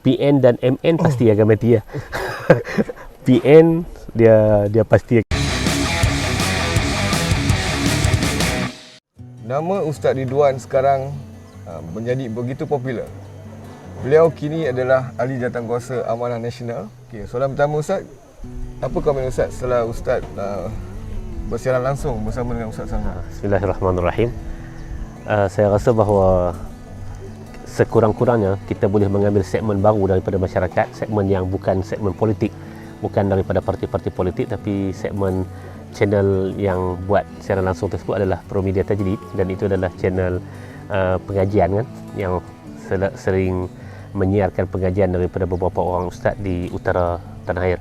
PN dan MN pasti akan mati ya. PN dia pasti. Nama Ustaz Ridwan sekarang menjadi begitu popular. Beliau kini adalah Ahli Jawatankuasa Amanah Nasional. Okey, soalan pertama Ustaz, apa komen Ustaz setelah Ustaz bersiaran langsung bersama dengan Ustaz Salman? Bismillahirrahmanirrahim. Saya rasa bahawa sekurang-kurangnya kita boleh mengambil segmen baru daripada masyarakat, segmen yang bukan segmen politik, bukan daripada parti-parti politik, tapi segmen channel yang buat siaran langsung tersebut adalah Promedia Tajrid, dan itu adalah channel pengajian kan, yang sering menyiarkan pengajian daripada beberapa orang ustaz di utara tanah air.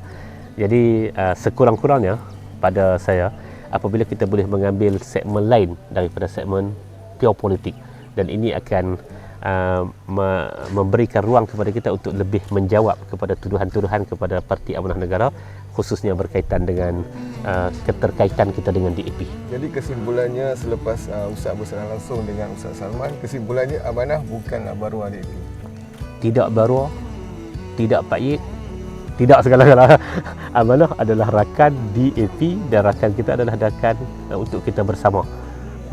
Jadi sekurang-kurangnya pada saya, apabila kita boleh mengambil segmen lain daripada segmen pure politik, dan ini akan memberikan ruang kepada kita untuk lebih menjawab kepada tuduhan-tuduhan kepada Parti Amanah Negara, khususnya berkaitan dengan keterkaitan kita dengan DAP. Jadi kesimpulannya selepas Ustaz bersiaran langsung dengan Ustaz Salman, kesimpulannya Amanah bukanlah baru DAP. Tidak baru, tidak paik, tidak segala-galanya. Amanah adalah rakan DAP, dan rakan kita adalah rakan untuk kita bersama.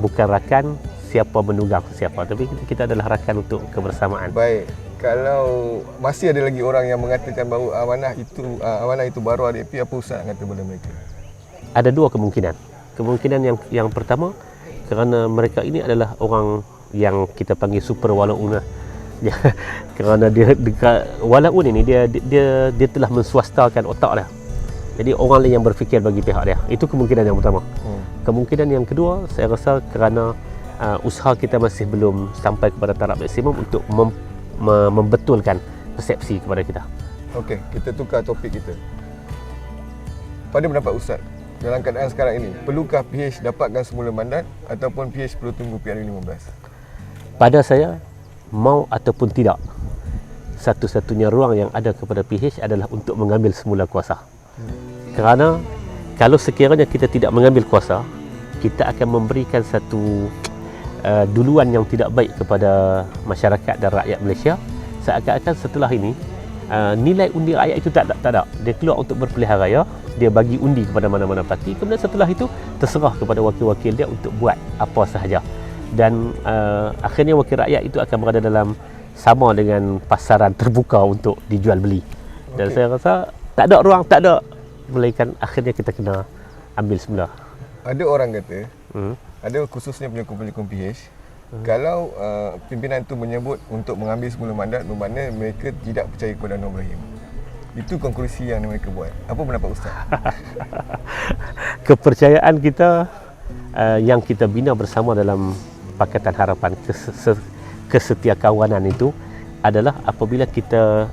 Bukan rakan siapa menunggang siapa, tapi kita adalah rakan untuk kebersamaan. Baik, kalau masih ada lagi orang yang mengatakan bahawa Amanah itu baru DAP, apa Ustaz kata pada mereka? Ada dua kemungkinan. Kemungkinan yang pertama, kerana mereka ini adalah orang yang kita panggil super walaun lah. Kerana dia dekat walaun ini, dia telah menswastakan otak dia. Jadi orang lain yang berfikir bagi pihak dia. Itu kemungkinan yang pertama. Kemungkinan yang kedua, saya rasa kerana usaha kita masih belum sampai kepada taraf maksimum untuk membetulkan persepsi kepada kita. Okey, kita tukar topik kita. Pada pendapat Ustaz, dalam keadaan sekarang ini, perlukah PH dapatkan semula mandat ataupun PH perlu tunggu PRU15? Pada saya, mau ataupun tidak, satu-satunya ruang yang ada kepada PH adalah untuk mengambil semula kuasa. Kerana kalau sekiranya kita tidak mengambil kuasa, kita akan memberikan satu duluan yang tidak baik kepada masyarakat dan rakyat Malaysia. Seakan-akan setelah ini nilai undi rakyat itu tak ada. Dia keluar untuk berpilihan raya, dia bagi undi kepada mana-mana parti, kemudian setelah itu terserah kepada wakil-wakil dia untuk buat apa sahaja. Dan akhirnya wakil rakyat itu akan berada dalam sama dengan pasaran terbuka untuk dijual beli. Dan saya rasa tak ada ruang, tak ada, melainkan akhirnya kita kena ambil semula. Ada orang kata, ada khususnya penyokong-penyokong PH, kalau pimpinan itu menyebut untuk mengambil semula mandat, bermakna mereka tidak percaya kepada Anwar Ibrahim. Itu konklusi yang mereka buat. Apa pendapat Ustaz? Kepercayaan kita yang kita bina bersama dalam Pakatan Harapan, kesetiakawanan itu adalah apabila kita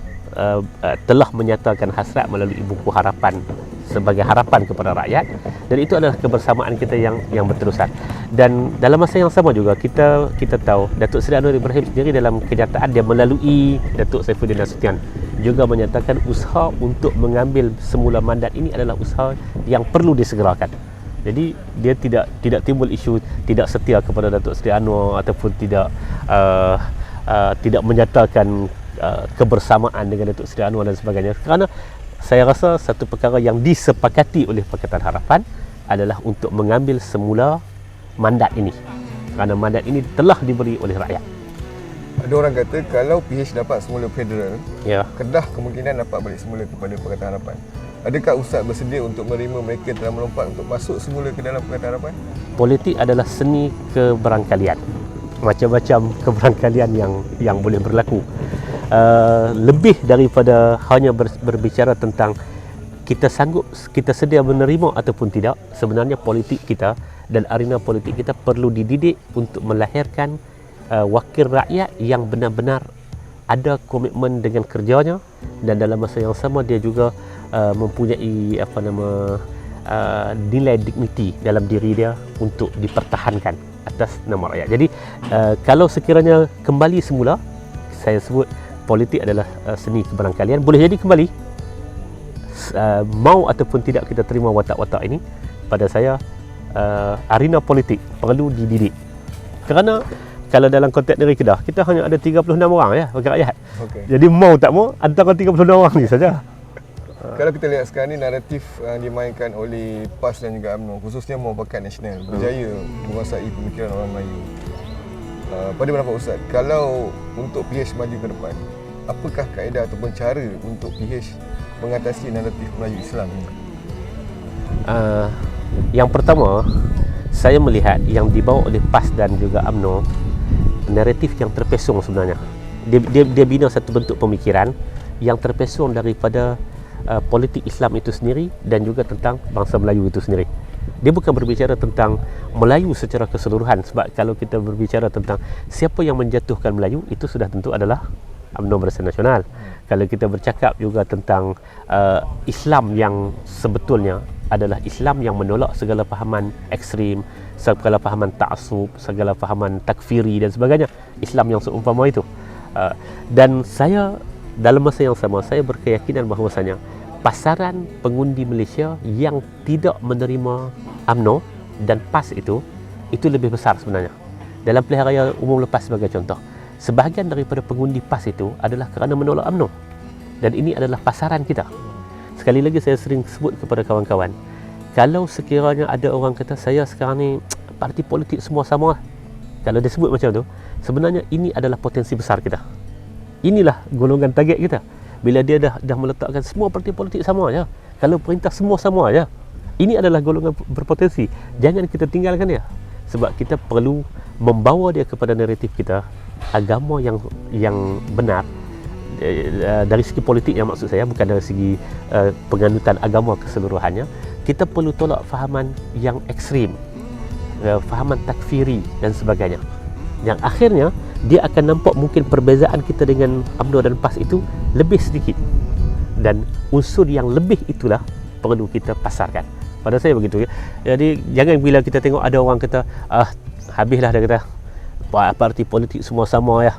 telah menyatakan hasrat melalui buku harapan sebagai harapan kepada rakyat, dan itu adalah kebersamaan kita yang berterusan. Dan dalam masa yang sama juga kita tahu Datuk Seri Anwar Ibrahim sendiri dalam kenyataan dia melalui Datuk Saifuddin Nasution juga menyatakan usaha untuk mengambil semula mandat ini adalah usaha yang perlu disegerakan. Jadi dia tidak timbul isu tidak setia kepada Datuk Seri Anwar ataupun tidak menyatakan kebersamaan dengan Datuk Seri Anwar dan sebagainya. Kerana saya rasa satu perkara yang disepakati oleh Pakatan Harapan adalah untuk mengambil semula mandat ini. Kerana mandat ini telah diberi oleh rakyat. Ada orang kata kalau PH dapat semula federal, Ya. Kedah kemungkinan dapat balik semula kepada Pakatan Harapan. Adakah Ustaz bersedia untuk menerima mereka telah melompat untuk masuk semula ke dalam Pakatan Harapan? Politik adalah seni keberangkalian. Macam-macam keberangkalian yang boleh berlaku. Lebih daripada hanya berbicara tentang kita sedia menerima ataupun tidak, sebenarnya politik kita dan arena politik kita perlu dididik untuk melahirkan wakil rakyat yang benar-benar ada komitmen dengan kerjanya, dan dalam masa yang sama dia juga mempunyai nilai dignity dalam diri dia untuk dipertahankan atas nama rakyat. Jadi kalau sekiranya kembali semula, saya sebut politik adalah seni keberangkalian. Boleh jadi kembali, mau ataupun tidak kita terima watak-watak ini, pada saya arena politik perlu dididik. Kerana kalau dalam konteks negeri Kedah, kita hanya ada 36 orang ya wakil rakyat. Okey. Jadi mau tak mau antara 36 orang ni saja. Kalau kita lihat sekarang ni naratif yang dimainkan oleh PAS dan juga UMNO, khususnya Muafakat Nasional, berjaya menguasai pemikiran orang Melayu. Pada pendapat Ustaz, kalau untuk PH maju ke depan, apakah kaedah ataupun cara untuk PH mengatasi naratif Melayu Islam ini? Yang pertama, saya melihat yang dibawa oleh PAS dan juga UMNO, naratif yang terpesong sebenarnya. Dia bina satu bentuk pemikiran yang terpesong daripada politik Islam itu sendiri dan juga tentang bangsa Melayu itu sendiri. Dia bukan berbicara tentang Melayu secara keseluruhan, sebab kalau kita berbicara tentang siapa yang menjatuhkan Melayu, itu sudah tentu adalah UMNO Barisan Nasional. Kalau kita bercakap juga tentang Islam yang sebetulnya adalah Islam yang menolak segala fahaman ekstrim, segala fahaman ta'assub, segala fahaman takfiri dan sebagainya, Islam yang seumpama itu. Dan saya dalam masa yang sama, saya berkeyakinan bahawasanya pasaran pengundi Malaysia yang tidak menerima UMNO dan PAS itu lebih besar sebenarnya. Dalam pilihan raya umum lepas sebagai contoh, sebahagian daripada pengundi PAS itu adalah kerana menolak UMNO, dan ini adalah pasaran kita. Sekali lagi saya sering sebut kepada kawan-kawan, kalau sekiranya ada orang kata saya sekarang ni parti politik semua sama, kalau dia sebut macam tu, sebenarnya ini adalah potensi besar kita. Inilah golongan target kita. Bila dia dah meletakkan semua parti politik sama aja, kalau perintah semua sama aja, ini adalah golongan berpotensi. Jangan kita tinggalkan dia, sebab kita perlu membawa dia kepada naratif kita, agama yang benar dari segi politik, yang maksud saya bukan dari segi penganutan agama keseluruhannya. Kita perlu tolak fahaman yang ekstrim, fahaman takfiri dan sebagainya, yang akhirnya dia akan nampak mungkin perbezaan kita dengan UMNO dan PAS itu lebih sedikit, dan unsur yang lebih itulah perlu kita pasarkan. Pada saya begitu ya. Jadi jangan bila kita tengok ada orang kata habislah, dia kata parti politik semua sama ya,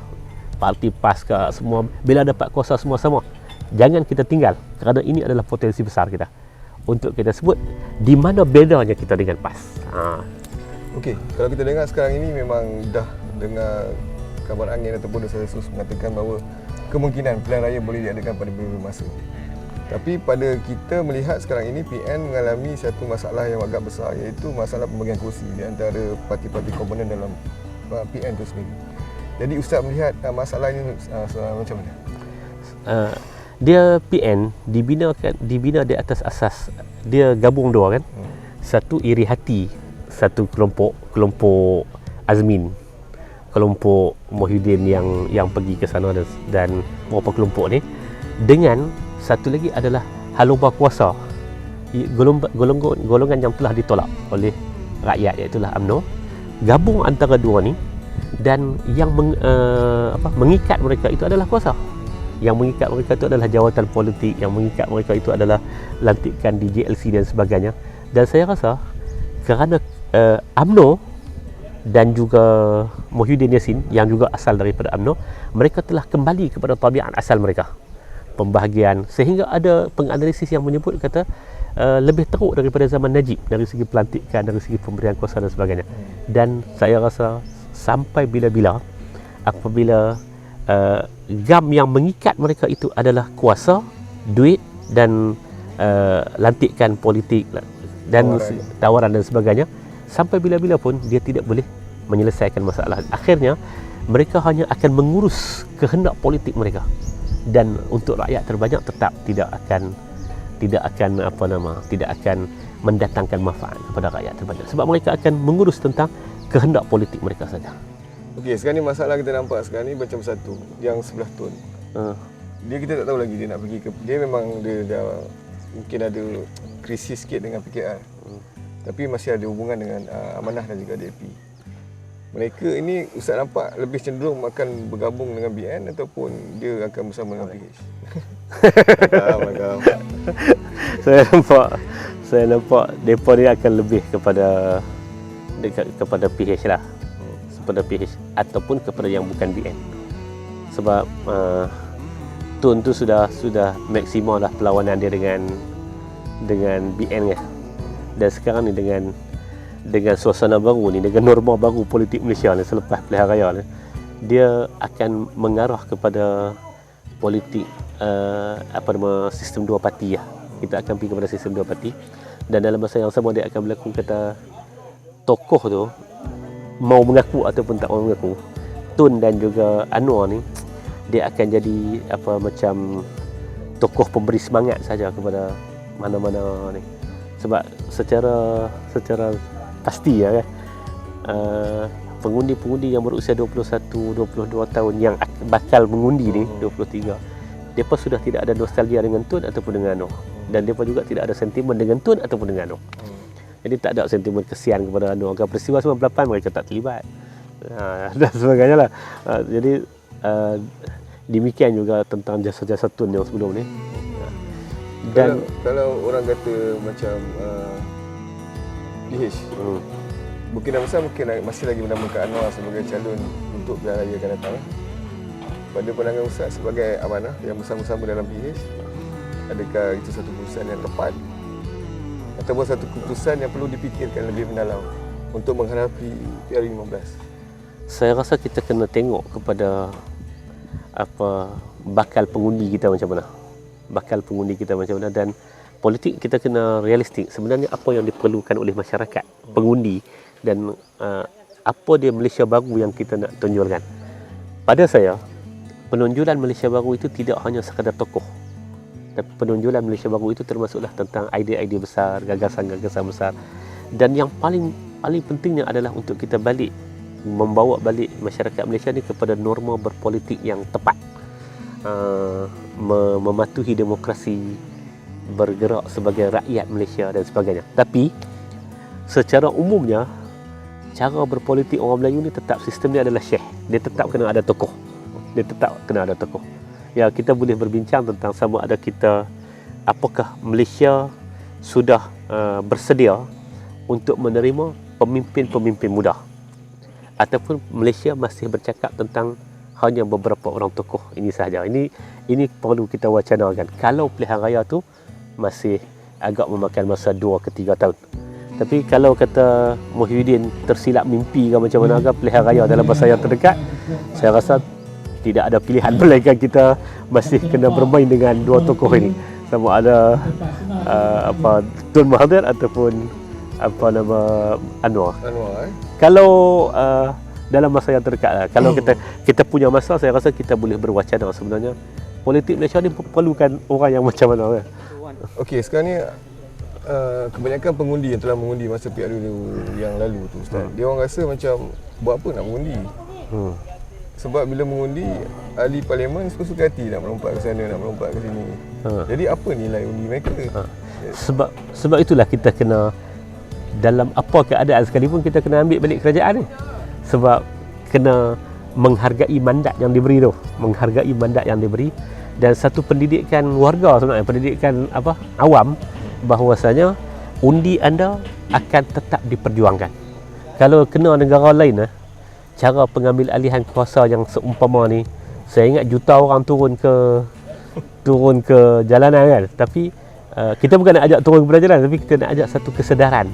parti PAS ke semua, bila dapat kuasa semua sama, jangan kita tinggal, kerana ini adalah potensi besar kita untuk kita sebut di mana bedanya kita dengan PAS. Okey, kalau kita dengar sekarang ini memang dah dengar kabar angin ataupun desas-desus mengatakan bahawa kemungkinan pilihan raya boleh diadakan pada beberapa masa. Tapi pada kita melihat sekarang ini, PN mengalami satu masalah yang agak besar, iaitu masalah pembagian kursi di antara parti-parti komponen dalam PN itu sendiri. Jadi Ustaz melihat masalah ini macam mana? Dia PN dibina di atas asas dia gabung dua kan. Satu iri hati, satu kelompok Azmin, kelompok Muhyiddin yang pergi ke sana dan beberapa kelompok ni, dengan satu lagi adalah haluba kuasa, golongan yang telah ditolak oleh rakyat, iaitu UMNO, gabung antara dua ni, dan yang mengikat mereka itu adalah kuasa. Yang mengikat mereka itu adalah jawatan politik, yang mengikat mereka itu adalah lantikan di JLC dan sebagainya. Dan saya rasa kerana UMNO dan juga Muhyiddin Yassin yang juga asal daripada UMNO, mereka telah kembali kepada tabiat asal mereka, pembahagian, sehingga ada penganalisis yang menyebut kata lebih teruk daripada zaman Najib dari segi pelantikan, dari segi pemberian kuasa dan sebagainya. Dan saya rasa sampai bila-bila apabila gam yang mengikat mereka itu adalah kuasa, duit dan lantikan politik dan tawaran dan sebagainya, sampai bila-bila pun dia tidak boleh menyelesaikan masalah. Akhirnya mereka hanya akan mengurus kehendak politik mereka, dan untuk rakyat terbanyak tetap tidak akan mendatangkan manfaat kepada rakyat terbanyak, sebab mereka akan mengurus tentang kehendak politik mereka saja. Okey, sekarang ni masalah kita nampak sekarang ni macam satu yang sebelah Tun. Dia kita tak tahu lagi dia nak pergi ke, dia memang dia dah mungkin ada krisis sikit dengan PKR. Tapi masih ada hubungan dengan Amanah dan juga DAP. Mereka ini Ustaz nampak lebih cenderung akan bergabung dengan BN ataupun dia akan bersama dengan PH? Saya nampak mereka ni akan lebih kepada PH lah, kepada PH ataupun kepada yang bukan BN. Sebab Tun tu sudah maksimal lah perlawanan dia dengan BN kan. Dan sekarang ni dengan dengan suasana baru ni, dengan norma baru politik Malaysia ni selepas pilihan raya ni, dia akan mengarah kepada politik sistem dua parti lah. Kita akan pergi kepada sistem dua parti, dan dalam masa yang sama dia akan berlaku kata tokoh tu mau mengaku ataupun tak mau mengaku, Tun dan juga Anwar ni dia akan jadi macam tokoh pemberi semangat saja kepada mana-mana ni. Sebab secara pasti ya kan, pengundi-pengundi yang berusia 21-22 tahun yang bakal mengundi ni 23, mereka sudah tidak ada nostalgia dengan Tun ataupun dengan Anwar, dan mereka juga tidak ada sentimen dengan Tun ataupun dengan Anwar. Jadi tak ada sentimen kesian kepada Anwar. Peristiwa 98 mereka tak terlibat dan sebagainya lah. Jadi demikian juga tentang jasa-jasa Tun yang sebelum ni. Dan kalau orang kata macam PH, mungkin besar mungkin masih lagi menamakan Anwar sebagai calon untuk pilihan raya akan datang. Pada pandangan Ustaz sebagai amanah yang bersama-sama dalam PH, adakah itu satu keputusan yang tepat ataupun satu keputusan yang perlu dipikirkan lebih mendalam untuk menghadapi PR15? Saya rasa kita kena tengok kepada bakal pengundi kita macam mana. Bakal pengundi kita macam mana, dan politik kita kena realistik. Sebenarnya apa yang diperlukan oleh masyarakat, pengundi, dan apa dia Malaysia baru yang kita nak tonjolkan. Pada saya, penonjolan Malaysia baru itu tidak hanya sekadar tokoh. Tapi penonjolan Malaysia baru itu termasuklah tentang idea-idea besar, gagasan-gagasan besar. Dan yang paling pentingnya adalah untuk kita membawa balik masyarakat Malaysia ni kepada norma berpolitik yang tepat. Mematuhi demokrasi, bergerak sebagai rakyat Malaysia dan sebagainya. Tapi secara umumnya cara berpolitik orang Melayu ni tetap sistemnya adalah syekh. Dia tetap kena ada tokoh. Ya, kita boleh berbincang tentang sama ada apakah Malaysia sudah bersedia untuk menerima pemimpin-pemimpin muda, ataupun Malaysia masih bercakap tentang hanya beberapa orang tokoh ini sahaja. Ini perlu kita wacanakan. Kalau pilihan raya tu masih agak memakan masa 2 ke 3 tahun. Tapi kalau kata Muhyiddin tersilap mimpi ke macam mana ke pilihan raya dalam masa yang terdekat, saya rasa tidak ada pilihan melainkan kita masih kena bermain dengan dua tokoh ini. Sama ada Tun Mahathir ataupun Anwar. Kalau dalam masa yang terdekat lah. Kalau kita punya masa, saya rasa kita boleh berwacana sebenarnya politik Malaysia ni perlukan orang yang macam mana kan. Okey, sekarang ni kebanyakan pengundi yang telah mengundi masa PR yang lalu tu Ustaz, dia orang rasa macam buat apa nak mengundi? Sebab bila mengundi, ahli parlimen suka-suka hati nak melompat ke sana, nak melompat ke sini. Jadi apa nilai undi mereka? Sebab itulah kita kena, dalam apa keadaan sekalipun kita kena ambil balik kerajaan ni. Sebab kena menghargai mandat yang diberi tu, dan satu pendidikan warga sebenarnya, pendidikan awam, bahawasanya undi anda akan tetap diperjuangkan. Kalau kena negara lain cara pengambil alihan kuasa yang seumpama ni, saya ingat juta orang turun ke jalanan kan. Tapi kita bukan nak ajak turun ke jalanan, tapi kita nak ajak satu kesedaran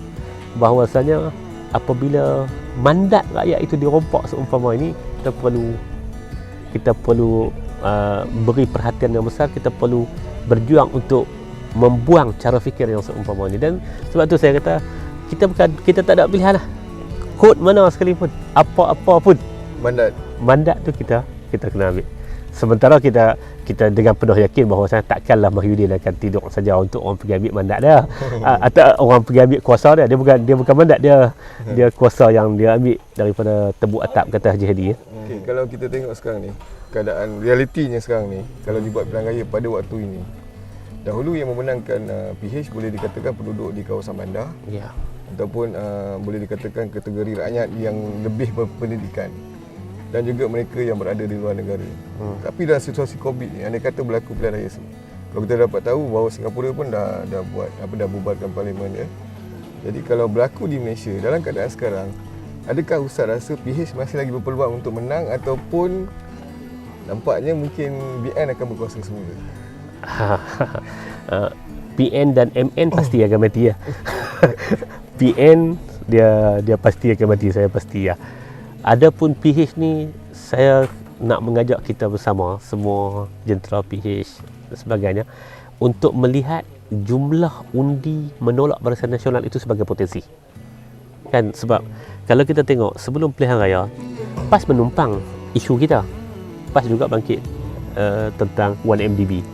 bahawasanya apabila mandat rakyat itu dirompak seumpama ini, kita perlu beri perhatian yang besar. Kita perlu berjuang untuk membuang cara fikir yang seumpama ini. Dan sebab tu saya kata kita tak ada pilihan lah. Kod mana sekalipun, apa-apa pun, mandat tu kita kena ambil. Sementara kita dengan penuh yakin bahawa saya takkanlah Muhyiddin akan tidur saja untuk orang pergi ambil mandat dia. Atau orang pergi ambil kuasa dia. Dia bukan mandat dia. Dia kuasa yang dia ambil daripada tebuk atap, kata Haji Hadi. Okay, kalau kita tengok sekarang ni, keadaan realitinya sekarang ni, kalau dibuat pilihan raya pada waktu ini, dahulu yang memenangkan PH boleh dikatakan penduduk di kawasan bandar. Ya. Ataupun boleh dikatakan kategori rakyat yang lebih berpendidikan, dan juga mereka yang berada di luar negara. Tapi dalam situasi COVID ni, andai kata berlaku pilihan raya semua, kalau kita dapat tahu bahawa Singapura pun dah bubarkan parlimen dia. Jadi kalau berlaku di Malaysia dalam keadaan sekarang, adakah Ustaz rasa PH masih lagi berpeluang untuk menang, ataupun nampaknya mungkin BN akan berkuasa semula? PN dan MN pasti akan mati ya. PN dia pasti akan mati, saya pasti ya. Adapun PH ni, saya nak mengajak kita bersama semua jentera PH dan sebagainya untuk melihat jumlah undi menolak Barisan Nasional itu sebagai potensi. Kan, sebab kalau kita tengok sebelum pilihan raya, PAS menumpang isu kita. PAS juga bangkit tentang 1MDB.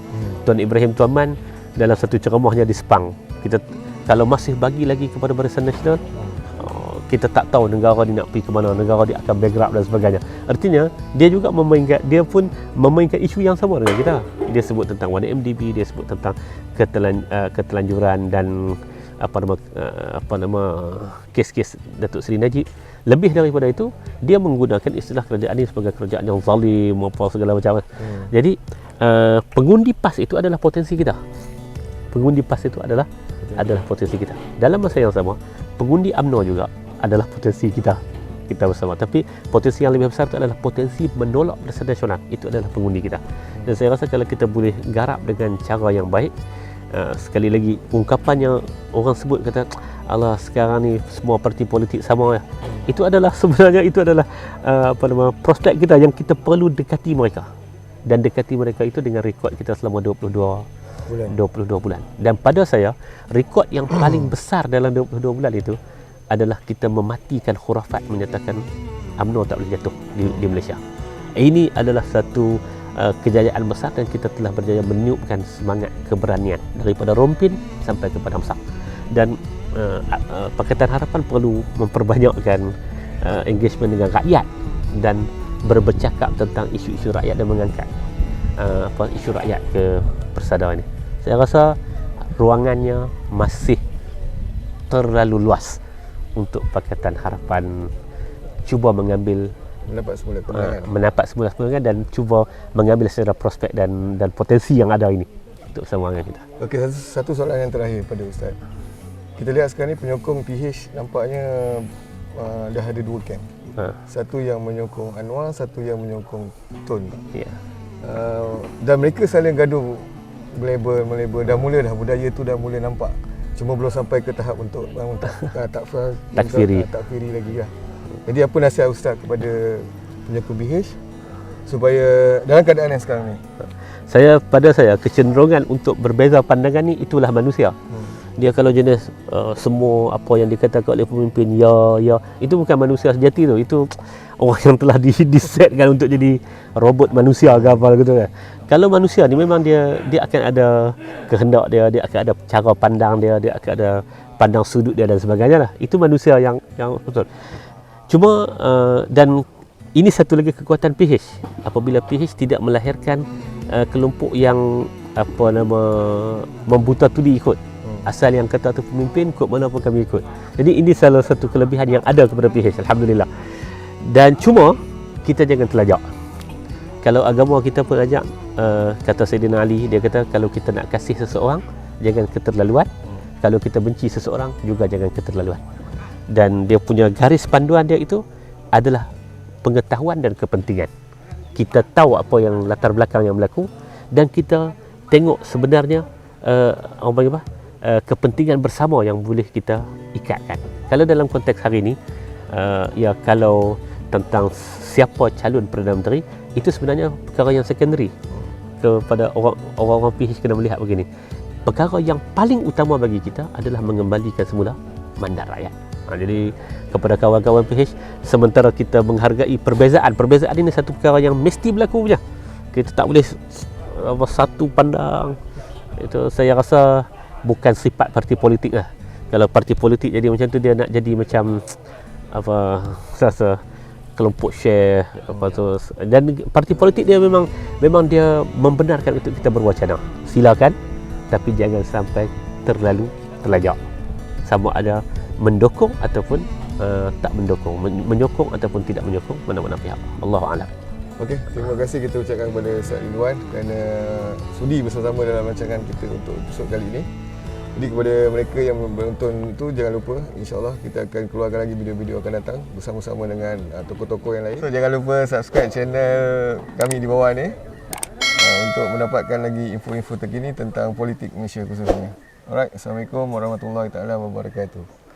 Tuan Ibrahim Tuaman dalam satu ceramahnya di Sepang, kita kalau masih bagi lagi kepada Barisan Nasional, kita tak tahu negara ni nak pergi ke mana, negara dia akan bankrupt dan sebagainya. Artinya dia pun memainkan isu yang sama dengan kita. Dia sebut tentang 1MDB, dia sebut tentang ketelanjuran dan kes-kes Datuk Seri Najib. Lebih daripada itu, dia menggunakan istilah kerajaan ini sebagai kerajaan yang zalim, apa segala macam. Jadi pengundi PAS itu adalah potensi kita. Pengundi PAS itu adalah potensi kita. Dalam masa yang sama, pengundi UMNO juga adalah potensi kita bersama. Tapi potensi yang lebih besar itu adalah potensi menolak Barisan Nasional. Itu adalah pengundi kita. Dan saya rasa kalau kita boleh garap dengan cara yang baik, sekali lagi ungkapan yang orang sebut kata, alah sekarang ni semua parti politik sama ya. Itu adalah sebenarnya prospek kita yang kita perlu dekati mereka. Dan dekati mereka itu dengan rekod kita selama 22 bulan. Dan pada saya, rekod yang paling besar dalam 22 bulan itu adalah kita mematikan khurafat menyatakan UMNO tak boleh jatuh di Malaysia. Ini adalah satu kejayaan besar dan kita telah berjaya meniupkan semangat keberanian daripada Rompin sampai ke Padang Besar. Dan Pakatan Harapan perlu memperbanyakkan engagement dengan rakyat dan berbercakap tentang isu-isu rakyat dan mengangkat isu rakyat ke persada ini. Saya rasa ruangannya masih terlalu luas untuk Pakatan Harapan cuba mengambil mendapat semula kemenangan dan cuba mengambil secara prospek dan potensi yang ada ini untuk sumbangan kita. Okey, satu soalan yang terakhir pada Ustaz. Kita lihat sekarang ni penyokong PH nampaknya dah ada dua camp. Satu yang menyokong Anwar, satu yang menyokong Tun. Ya. Dan mereka saling gaduh, melabel dah mula dah budaya tu dah mula nampak. Cuma belum sampai ke tahap untuk takfiri lagi lah. Jadi apa nasihat Ustaz kepada penyokong PH supaya dalam keadaan yang sekarang ni? Pada saya kecenderungan untuk berbeza pandangan ni itulah manusia. Dia kalau jenis semua apa yang dikatakan oleh pemimpin ya itu bukan manusia sejati tu. Itu orang yang telah disetkan untuk jadi robot manusia ke apa gitu kan. Kalau manusia ni memang dia akan ada kehendak dia akan ada cara pandang dia akan ada pandang sudut dia dan sebagainya lah. Itu manusia yang betul. Cuma dan ini satu lagi kekuatan PH. Apabila PH tidak melahirkan kelompok yang membuta tudi ikut. Asal yang kata tu pemimpin, ikut mana pun kami ikut. Jadi ini salah satu kelebihan yang ada kepada PH, alhamdulillah. Dan cuma kita jangan terlajak. Kalau agama kita pun ajak, kata Sayyidina Ali, dia kata kalau kita nak kasih seseorang, jangan keterlaluan. Kalau kita benci seseorang, juga jangan keterlaluan. Dan dia punya garis panduan dia itu adalah pengetahuan dan kepentingan. Kita tahu apa yang latar belakang yang berlaku dan kita tengok sebenarnya kepentingan bersama yang boleh kita ikatkan. Kalau dalam konteks hari ini, kalau tentang siapa calon Perdana Menteri, itu sebenarnya perkara yang secondary. Kepada orang-orang PH kena melihat begini. Perkara yang paling utama bagi kita adalah mengembalikan semula mandat rakyat. Jadi kepada kawan-kawan PH, sementara kita menghargai perbezaan ini satu perkara yang mesti berlaku punya. Kita tak boleh satu pandang. Itu saya rasa bukan sifat parti politik lah. Kalau parti politik jadi macam tu, dia nak jadi macam rasa kelompok share dan parti politik dia memang dia membenarkan untuk kita berwacana. Silakan, tapi jangan sampai terlalu terlajak. Sama ada mendukung ataupun tak mendukung, menyokong ataupun tidak menyokong mana-mana pihak. Allahu a'lam. Okey, terima kasih kita ucapkan kepada Ustaz Ridwan kerana sudi bersama-sama dalam rancangan kita untuk episod kali ini. Jadi kepada mereka yang menonton itu, jangan lupa, insya-Allah kita akan keluarkan lagi video-video akan datang bersama-sama dengan tokoh-tokoh yang lain. So jangan lupa subscribe channel kami di bawah ni untuk mendapatkan lagi info-info terkini tentang politik Malaysia khususnya. Alright, Assalamualaikum warahmatullahi taala wabarakatuh.